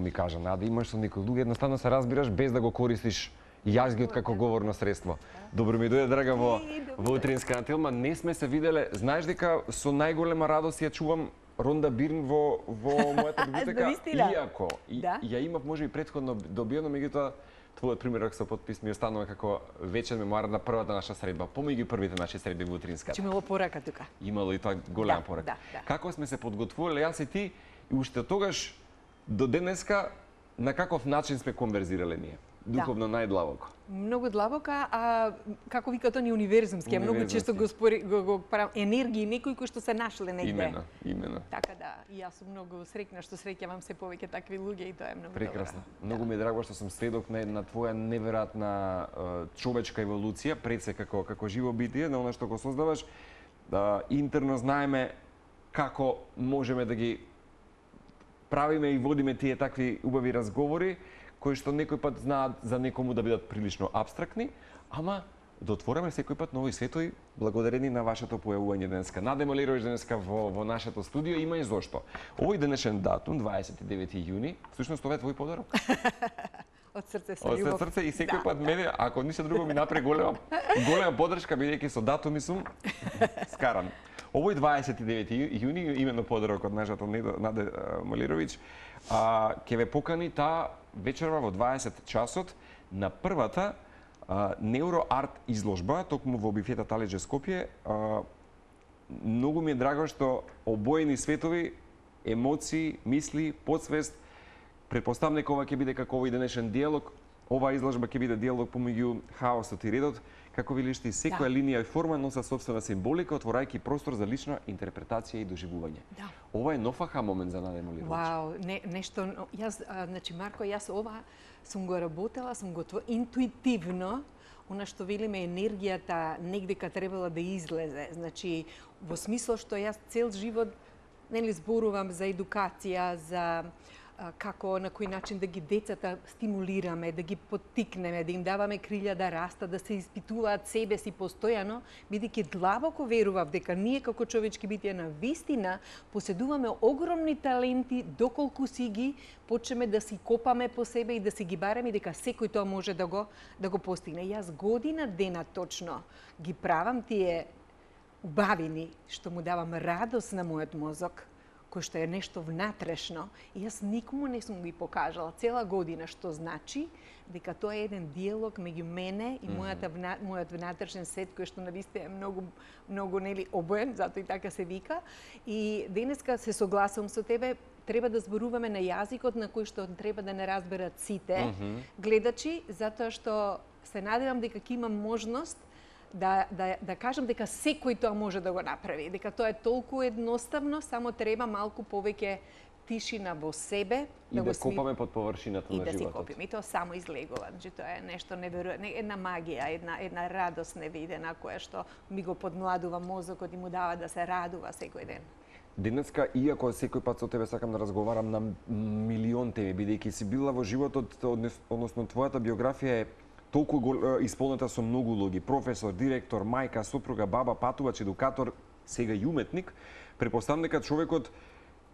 ми кажа, Наде, имаш со некои луѓе, едноставно се разбираш без да го користиш јазгиот како говорно средство. Добро ми дојде, драга, во утринска Ателма. Не сме се виделе. Знаеш дека со најголема радост ја чувам Ронда Бирн во мојата библиотека, иако ја имав можеби претходно добиено, меѓутоа твојот примерок со подпис ми останува како вечен мемоар на првата наша средба, помеѓу првите наши средби во утринската. Имало порака тука. Имало и тоа голема порака. Како сме се подготвувале јас и ти, и уште тогаш до денеска на каков начин сме конверзирале ние? Духовно најдлабоко. Многу длабока, а како викаат они универзумски, многу често го правам енергии некои кои што се нашле негде. Имено. Така да, и јас сум многу среќна што среќавам се повеќе такви луѓе и тоа е многу прекрасно. Многу ми е драго што сум сведок на твоја неверојатна човечка еволуција, пред се како живо битие, на она што го создаваш. Интерно знаеме како можеме да ги правиме и водиме тие такви убави разговори, кои што некој пат знаат за некому да бидат прилично абстрактни, ама да отвораме секој пат нови светови благодарени на вашето појавување денеска. Наде Молировиќ денеска во нашето студио, има и зошто. Овој денешен датум, 29 јуни, всушност ова е твој подарок. Од срце со љубов. Од срце и секој пат мене, ако ништо друго ми направи голема поддршка, бидејќи со датуми сум скаран. Овој 29 јуни, именно подарок од нашата Наде Молировиќ, ќе ве покани таа вечерва во 20 часот на првата неуроарт изложба, токму во бифета Талиџе Скопје. Многу ми е драго што обоени светови, емоции, мисли, подсвест, претпоставам дека ова ќе биде како овој денешен диалог, оваа изложба ќе биде диалог помеѓу хаосот и редот, како велиш ти, секоја линија и форма носи собствена символика, отворајќи простор за лична интерпретација и доживување. Ова е нов аха момент за Наде Молировиќ. Вау, нешто, јас, значи Марко, јас ова сум го работела, сум го интуитивно, она што велиме енергијата негдека требала да излезе. Значи, во смисло што јас цел живот зборувам за едукација, за како на кој начин да ги децата стимулираме, да ги поттикнеме, да им даваме крилја да растат, да се испитуваат себе си постојано, бидејќи длабоко верував дека ние како човечки битија на вистина поседуваме огромни таленти доколку си ги почнеме да си копаме по себе и да си ги бараме, дека секој тоа може да го постигне. Јас година дена точно ги правам тие убавини што му давам радост на мојот мозок, кој што е нешто внатрешно, и јас никому не сум ги покажала цела година, што значи дека тоа е еден диалог меѓу мене и мојот внатрешен свет, кој што навистина е многу нели обоен, затоа и така се вика. И денеска се согласувам со тебе, треба да зборуваме на јазикот на кој што треба да не разберат сите гледачи, затоа што се надевам дека ќе имам можност да кажам дека секој тоа може да го направи, дека тоа е толку едноставно, само треба малку повеќе тишина во себе, и да копаме под површината на животот. И да си копиме, и тоа само излегува. Значи тоа е нешто неверојатно, една магија, една радост невидена која што ми го подмладува мозокот и му дава да се радува секој ден. Денеска, иако секој пат со тебе сакам да разговарам на милион теми, бидејќи си била во животот, односно твојата биографија е толку исполнета со многу улоги, професор, директор, мајка, сопруга, баба, патувач, едукатор, сега и уметник, претпоставам дека човекот,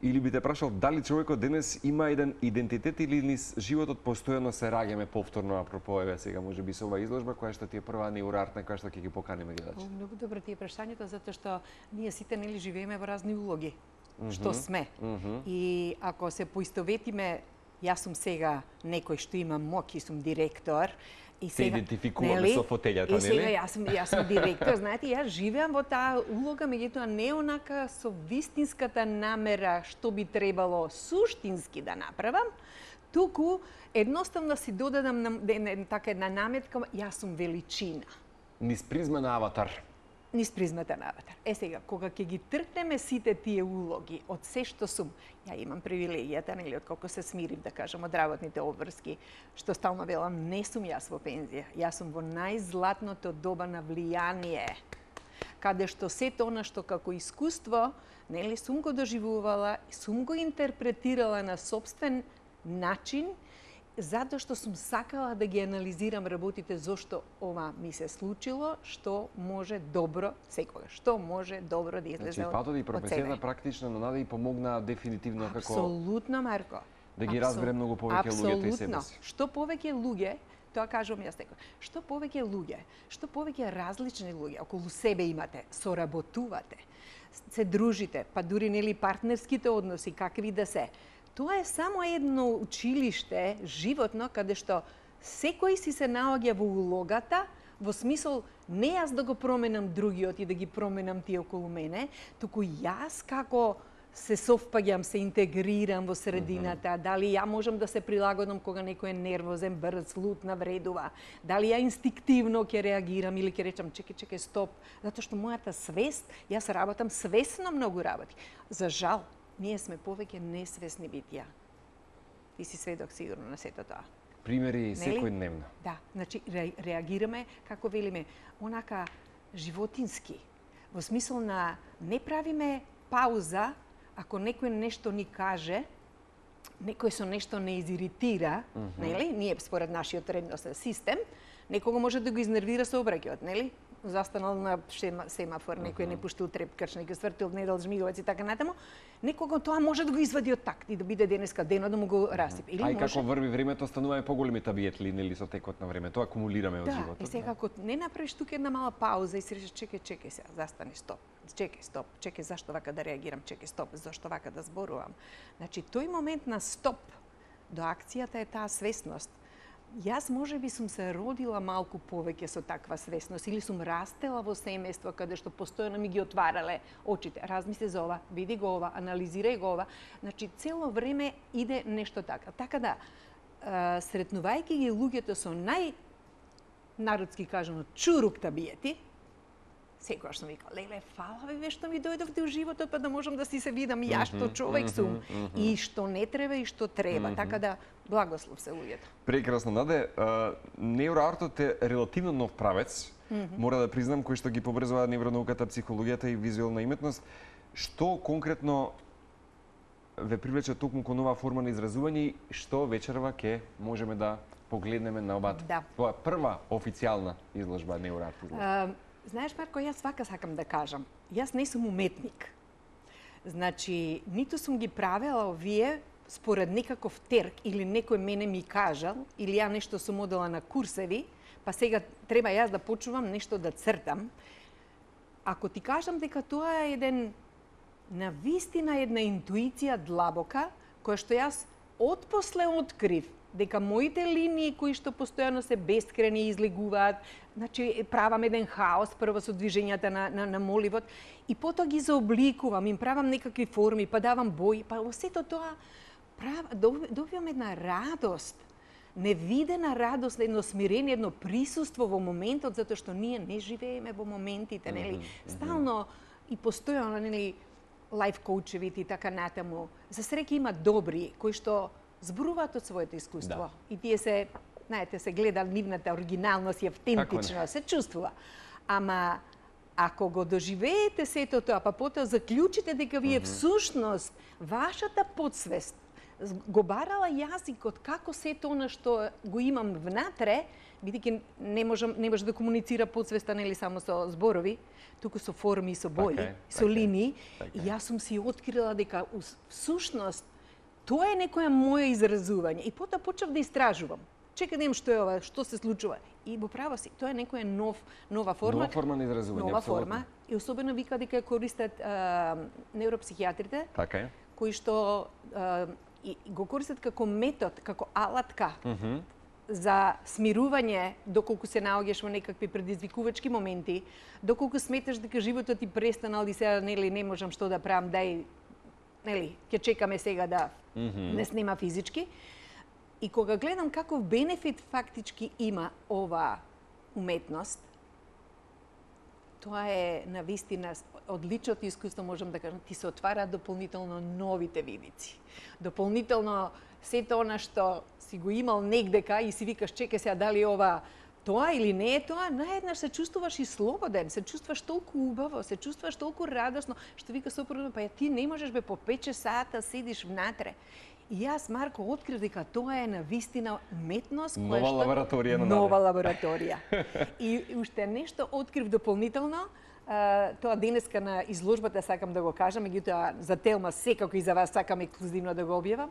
или би те прашал, дали човекот денес има еден идентитет или низ животот постојано се раѓаме повторно, апропо еве сега можеби со оваа изложба која што ти е прва неурартна, која што ќе ги поканеме гледачи. Многу добро ти е прашањето, затоа што ние сите нели живееме во разни улоги, што сме. И ако се поистоветиме, јас сум сега некој што има моќ и сум директор, и се идентификуваме со фотелјата, нели? И сега јас сум директор, знаете, јас живеам во таа улога, меѓутоа не онака со вистинската намера што би требало суштински да направам, туку едноставно си додадам така една наметка, јас сум величина. Низ призма на аватар. Низ призмата на аватар. Сега, кога ќе ги тркнеме сите тие улоги од се што сум, ја имам привилегијата, нели, од колку се смирив, да кажам, од работните обврски, што стално велам, не сум јас во пензија. Јас сум во најзлатното доба на влијание, каде што сето она што како искуство, нели, сум го доживувала, сум го интерпретирала на собствен начин, затоа што сум сакала да ги анализирам работите зошто ова ми се случило, што може добро секогаш, што може добро да излезе од себе. Значи, патот и професијата практично на Наде и помогнаа дефинитивно како... Апсолутно, Марко. Да ги разбере многу повеќе луѓето и себе си. Што повеќе луѓе, тоа кажувам јас некој, што повеќе луѓе, што повеќе различни луѓе околу себе имате, соработувате, се дружите, па дури нели партнерските односи, какви да се. Тоа е само едно училиште, животно, каде што секој си се наоѓа во улогата, во смисол не јас да го променам другиот и да ги променам тие околу мене, туку јас како се совпаѓам, се интегрирам во средината, дали ја можам да се прилагодам кога некој е нервозен, брз, лут, навредува, дали ја инстинктивно ќе реагирам или ќе речам чекај, стоп, затоа што мојата свест, јас работам свесно многу работи. За жал, ние сме повеќе несвесни битја. Ти си сведок сигурно на сето тоа. Примери секојдневно. Да, значи реагираме, како велиме, онака животински. Во смисол на не правиме пауза, ако некој нешто ни каже, некој со нешто не изиритира, нели? Ние според нашиот вредносен систем, некого може да го изнервира сообраќајот, нели? Застанал на семафор, некој не пуштил трепкач, некој свртил недел жмиговец и така натаму, некого тоа може да го извади од такт и да биде денеска денот да му го расипе. Или може... како врви времето, стануваат поголеми табиетли, нели, со текот на времето, акумулираме од животот. Да, и сега ако не направиш тука една мала пауза и си речеш чекај сега, застани, стоп. Чекај, зашто вака да реагирам, чекај, стоп, зашто вака да зборувам. Значи, тој момент на стоп до акцијата е таа свесност. Јас можеби сум се родила малку повеќе со таква свесност или сум растела во семејство каде што постојано ми ги отварале очите. Размисли за ова, види го ова, анализирај го ова. Значи, цело време иде нешто така. Така да, сретнувајќи ги луѓето со народски кажано чурук табиети, секогаш сум викала, леле, фала ви што ми дојдовте у животот, па да можам да си се видам ја што човек сум и што не треба и што треба. Така да, благослов се луѓето. Прекрасно, Наде. Неуроартот е релативно нов правец, мора да признам, кој што ги побрзува невронауката, психологијата и визуелна иметност. Што конкретно ве привлече токму кон оваа форма на изразување и што вечерва ќе можеме да погледнеме на оваа твоја прва официјална изложба, Неуроарт изложба? Знаеш, Марко, јас вака сакам да кажам. Јас не сум уметник. Значи, ниту сум ги правела овие според некаков терк или некој мене ми кажал, или ја нешто сум одела на курсеви, па сега треба јас да почувам нешто да цртам. Ако ти кажам дека тоа е навистина една интуиција длабока, која што јас отпосле открив дека моите линии кои што постојано се бескрајни излегуваат, значи правам еден хаос прво со движењата на моливот и потоа ги заобликувам, им правам некакви форми, па давам бои, па во сето тоа добивам една радост, невидена радост, едно смирение, едно присуство во моментот, затоа што ние не живееме во моментите, нели? Стално и постојано, нели, лайф коучевите и така натаму. За среќа има добри кои што зборуваат од своето искуство. И тие се, знаете, се гледа нивната оригиналност и автентичност, се чувствува. Ама ако го доживеете сето тоа, па потоа заклучите дека вие всушност вашата подсвест го барала јазикот како сето она што го имам внатре, бидејќи не може да комуницира подсвеста нели само со зборови, туку со форми, со бои, со линии. И јас сум си открила дека всушност тоа е некоја моја изразување. И потоа почнав да истражувам. Чекај да видам што е ова, што се случува. И во право си, тоа е некоја нова форма. Нова форма на изразување, нова форма. И особено вика дека ја користат невропсихијатрите. Така е. Кои што го користат како метод, како алатка за смирување, доколку се наоѓаш во некакви предизвикувачки моменти, доколку сметаш дека животот ти престанал и сега нели не можам што да правам, дај нели ќе чекаме сега да не снема физички. И кога гледам каков бенефит фактички има ова уметност, тоа е навистина од личното искуство можам да кажам, ти се отвара дополнително новите видици. Дополнително сето она што си го имал негдека и си викаш чекај сега дали ова тоа или не е тоа, наеднаш се чувствуваш и слободен, се чувствуваш толку убаво, се чувствуваш толку радосно, што вика сопругот, па ти не можеш бе по 5-6 сата седиш внатре. И јас, Марко, открив дека тоа е навистина уметност, нова лабораторија на нова лабораторија. И уште нешто открив дополнително, тоа денеска на изложбата сакам да го кажам, меѓутоа за Телма секако и за вас сакам ексклузивно да го објавам.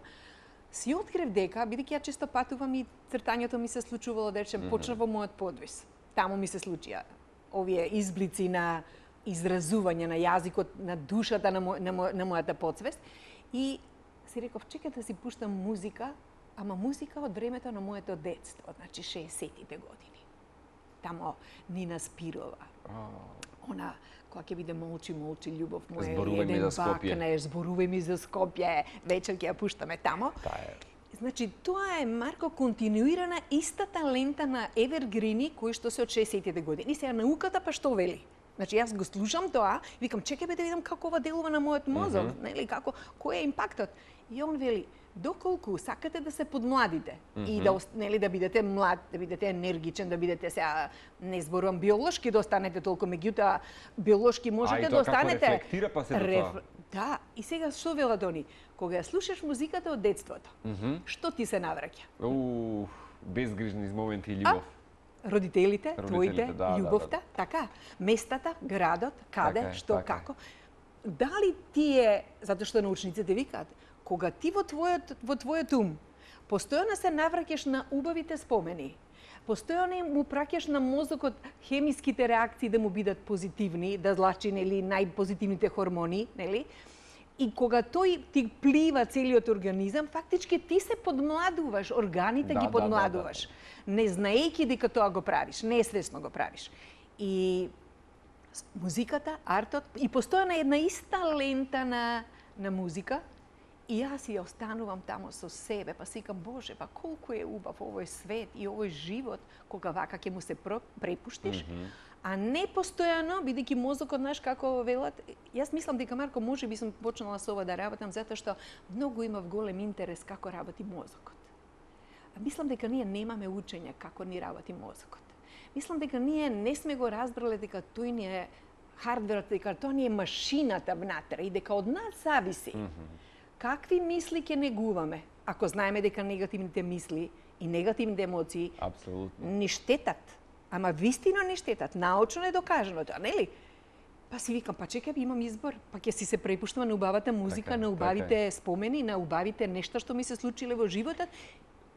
си открив дека, бидејќи ја често патувам и цртањето ми се случувало, да речем, почна во мојот подвис. Таму ми се случија овие изблици на изразување на јазикот, на душата на мојата подсвест. И си реков, чекай да си пуштам музика, ама музика од времето на моето детство, значи 60-тите години. Тамо Нина Спирова. Она која ќе биде молчи љубов моја, Зборувај ми за Скопје. Зборувај ми за Скопје, вечер ќе ја пуштаме тамо. Значи, тоа е, Марко, континуирана истата лента на Евергрини кои што се од 60-тите години. И сега науката па што вели? Значи, јас го слушам тоа и викам, чекај бе да видам како ова делува на мојот мозок, нели, како, кој е импактот? И он вели, доколку сакате да се подмладите и да, нели, да бидете млад, да бидете енергичен, да бидете сега, не зборувам биолошки да останете толку, меѓутоа биолошки можете да останете. Како рефлектира па се до тоа. Да, и сега што велат они? Кога ја слушаш музиката од детството, што ти се навраќа? Безгрижни моменти и љубов. Родителите, твоите, љубовта, така, местата, градот, каде, така, што, така. како. Дали тие, затоа што научниците викаат, кога ти во твојот ум постојано се навраќаш на убавите спомени, постојано му праќаш на мозокот хемиските реакции да му бидат позитивни, да злачи, нели, најпозитивните хормони, нели? И кога тој ти плива целиот организам, фактички ти се подмладуваш, органите ги подмладуваш, не знаејќи дека тоа го правиш, несвесно го правиш. И музиката, артот, и постојана една иста лента на музика, и јас ја останувам тамо со себе, па си викам, Боже, па колку е убав овој свет и овој живот, кога вака ќе му се препуштиш, а не постојано, бидејќи мозокот, знаеш како велат, јас мислам дека, Марко, можеби сум почнала со ова да работам, затоа што многу имав голем интерес како работи мозокот. А мислам дека ние немаме учење како ни работи мозокот. Мислам дека ние не сме го разбрале дека тој ни е хардверот, дека тоа ни е машината внатре и дека од нас зависи. Какви мисли ќе негуваме, ако знаеме дека негативните мисли и негативните емоции ни штетат, ама вистина не штетат, научно е докажано тоа, нели? Па си викам, па чекај, имам избор, па ќе си се препуштам на убавата музика, на убавите спомени, на убавите нешта што ми се случиле во животот.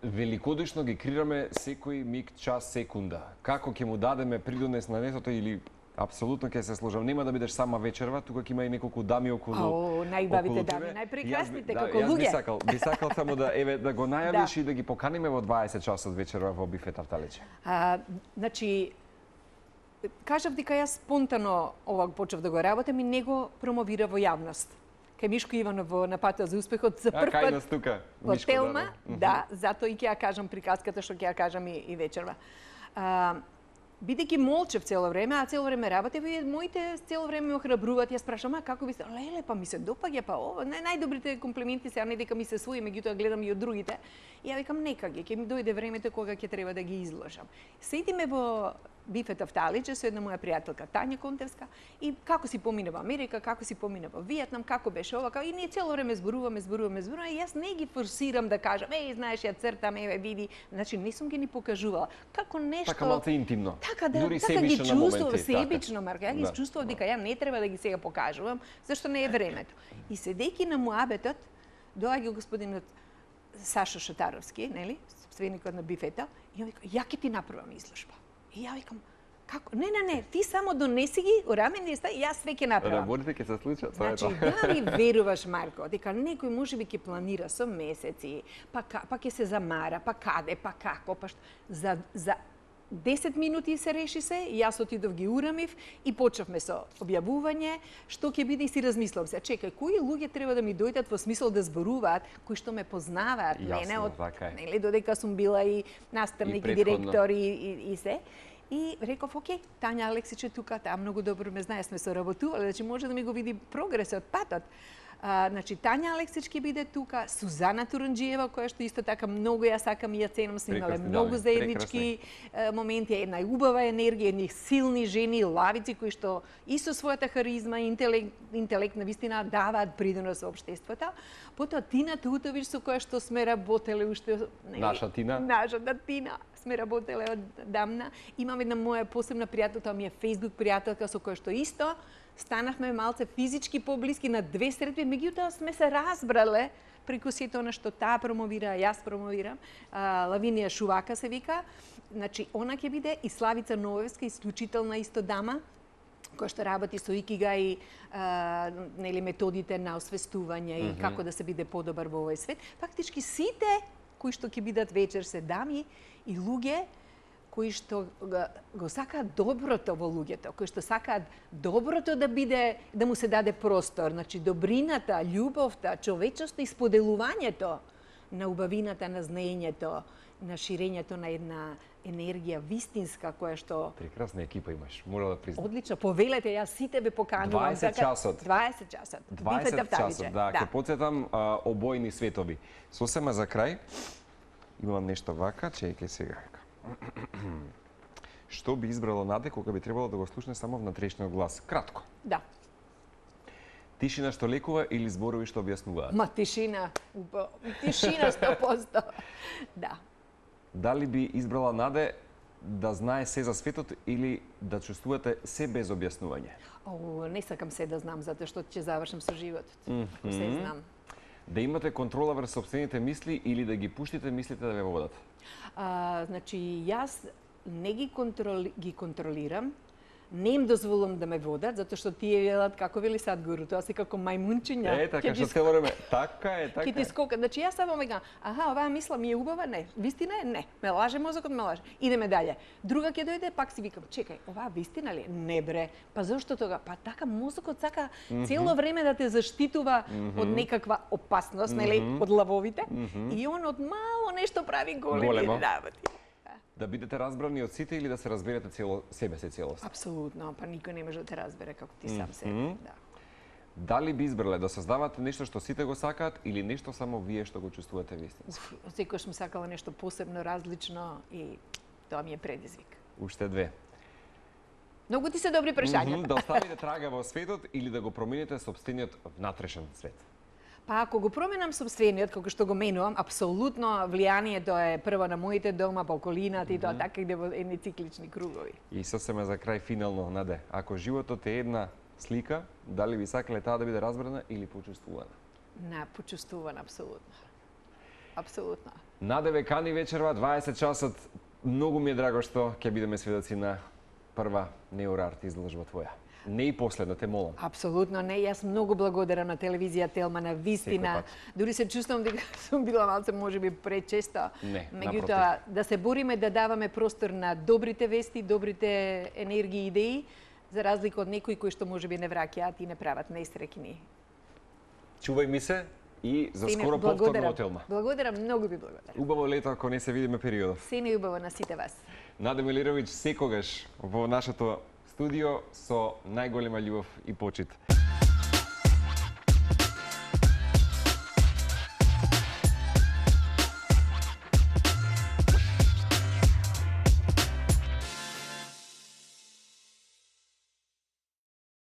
Великодушно ги крираме секој миг, час, секунда. Како ќе му дадеме придонес на нетото или апсолутно ќе се сложам. Нема да бидеш сама вечерва, тука ќе има и неколку дами околу. Најбавите дами, најпрекрасните како луѓе. Јас би сакал само да го најавиш и да ги поканиме во 20 часот вечерва во бифет Арталиче. Значи, кажав дека јас спонтано ова почев да го работам и не го промовира во јавност. Кај Мишко Иванов на патот за успехот за прв пат во Телма, да, затоа и ќе ја кажам приказката што ќе ја кажам и вечерва. Бидејќи молчев цело време, а цело време работев и моите цело време ме охрабруваат, јас прашам, како ви се, леле, па ми се допаѓа, па ова, најдобрите комплименти се, а не дека ми се свои, меѓутоа гледам и од другите. И ја викам, нека ќе ми дојде времето кога ќе треба да ги изложам. Седиме во бифет Арталиче со една моја пријателка Тања Контевска и како си помина во Америка, како си помина во Виетнам, како беше ова, и ние цело време зборуваме, и јас не ги форсирам да кажам, знаеш, ја цртам, види, значи не сум ги ни покажувала. Како нешто така малку интимно. Така ги чувствував себично, Марко, ја ги чувствував дека ја не треба да ги сега покажувам, зашто не е времето. И седејќи на муабетот, доаѓа господинот Сашо Шотаровски, нели, собственикот на бифета, и ја вика, ја ќе ти направам изложба. И ја викам, како? Не, ти само донеси ги, урамени ста, јас све ќе направам. Работите ќе се случат, значи, дали веруваш, Марко, дека некој можеби ќе планира со месеци, па ќе се замара, па каде, па како, па што, за 10 минути се реши се, јас отидов ги урамив и почнавме со објавување, што ќе биде и си размислам се. Чекај, кои луѓе треба да ми дојдат во смисол да зборуваат, кои што ме познаваат, мене од, нели, додека сум била и наставник и директор и се. И реков, окей, Тања Алексич е тука, таа многу добро ме знае, сме соработувале, значи може да ми го види прогресот, патот. Значи, Тања Алексич ќе биде тука, Сузана Туранџиева, која што исто така многу ја сакам и ја ценам, сме имале многу заеднички моменти, една убава енергија, едни силни жени, лавици кои што и со својата харизма и интелект на вистина даваат придонос во општеството. Потоа Тина Тутович со која што сме работеле уште, нашата Тина, сме работеле од дамна. Имам една моја посебна пријателка, тоа ми е Facebook пријателка со која што исто станавме малце физички поблиски на две средби, меѓутоа сме се разбрале преку сето она што таа промовира, јас промовирам. Лавинија Шувака се вика. Значи, она ќе биде и Славица Новевска, исклучителна исто дама, која што работи со икигај, нели методите на освестување и како да се биде подобар во овој свет. Фактички сите кои што ќе бидат вечер се дами и луѓе кои што го сакаат доброто во луѓето, кои што сакаат доброто да биде, да му се даде простор, значи добрината, љубовта, човечноста и споделувањето на убавината, на знаењето, на ширењето на една енергија вистинска која што Прекрасна екипа имаш, мора да признам. одлично повелете, јас сите ве поканувам 20 часот. 20 часот. 20 часот, да, ќе потсетам обојни светови. Сосема за крај, имам нешто вака, чејке сега. Што би избрало Наде кога би требало да го слушне само внатрешниот глас? Кратко. Да. Тишина што лекува или зборови што објаснуваат? Ма тишина, тишина 100%. Да. Дали би избрала Наде да знае се за светот или да чувствувате се без објаснување? Не сакам се да знам, затоа што ќе завршам со животот. Ако се знам. Да имате контрола врз сопствените мисли или да ги пуштите мислите да ве водат? Значи, јас не ги контролирам, не им дозволам да ме водат, затоа што тие велат, како вели Садгуру, тоа се како мајмунчиња. Така што цело време. Така е, така Ќе ти скока. Значи, јас само ме кажам, оваа мисла ми е убава, не. Вистина е, не. Ме лаже мозокот, ме лаже. Идеме дале. Друга ќе дојде, пак си викам, чекај, оваа вистина ли? Не бре. Па зошто тога? Па така мозокот сака цело време да те заштитува од некаква опасност, нели, од лавовите. И он од мало нешто прави големи работи. Да бидете разбрани од сите или да се разберете себе се целост? Апсолутно, па никој не може да те разбере како ти сам себе. Да. Дали би избрале да создавате нешто што сите го сакаат или нешто само вие што го чувствувате вистински? Секогаш сум сакала нешто посебно, различно и тоа ми е предизвик. Уште две. Многу ти се добри прашања. Да оставите трага во светот или да го промените сопствениот внатрешен свет? Па ако го променам сопствениот, како што го менувам, апсолутно влијанието е прво на моите дома, па околината и тоа така иде во едни циклични кругови. И сосема за крај финално, Наде, ако животот е една слика, дали би сакале таа да биде разбрана или почувствувана? Почувствувана, апсолутно. Апсолутно. Наде ве кани вечерва, 20 часот. Многу ми е драго што ќе бидеме сведоци на прва неурарт изложба твоја. Не и последна, те молам. Апсолутно не. Јас многу благодарам на телевизија Телма, на вистина. Дури се чувствувам дека сум била малце можеби пречесто. Не, меѓутоа да се бориме да даваме простор на добрите вести, добрите енергии и идеи, за разлика од некои кои што можеби не враќаат и не прават неистрекни. Чувај ми се и за скоро повторно во Телма. Благодарам, многу ви благодарам. Убаво лето ако не се видиме периодов. Се најубаво на сите вас. Наде Мелировиќ секогаш во нашето студио со најголема љубов и почит.